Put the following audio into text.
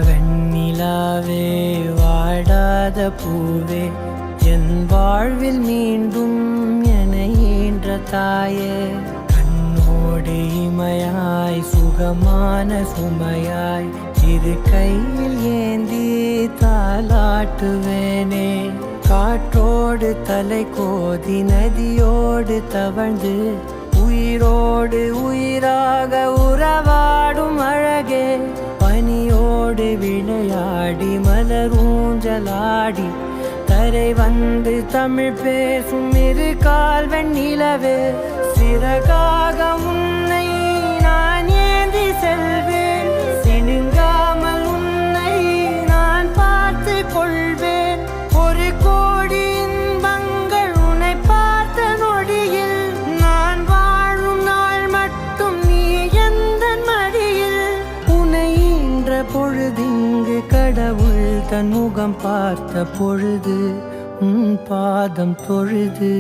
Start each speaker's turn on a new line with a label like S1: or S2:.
S1: வெண்ணிலாவே வாடாத பூவே என் வாழ்வில் மீண்டும் என ஈன்ற தாயே கண்ணோடு இமையாய் சுகமான சுமையாய் இரு கையில் ஏந்தி தாலாட்டுவேனே காற்றோடு தலை கோதி நதியோடு தவழ்ந்து உயிரோடு உயிராக உறவாடும் அழகே பனியோடு விளையாடி மலரூஞ்சலாடி தரை வந்து தமிழ் பேசும் இரு கால் வெண்ணிலவே சிறகாக உன்னை நான் ஏந்தி செல்வேன் சினுங்காமல் உன்னை நான் பார்த்து கொள்வேன் ஒரு கோடி இன்பங்கள் உன்னை பார்த்த நொடியில் நான் வாழும் நாள் மட்டும் நீ எந்த மடியில் உன்னை ஈன்ற பொழுதிங்கு கடவுள் தன் முகம் பார்த்த பொழுது உன் பாதம் தொழுது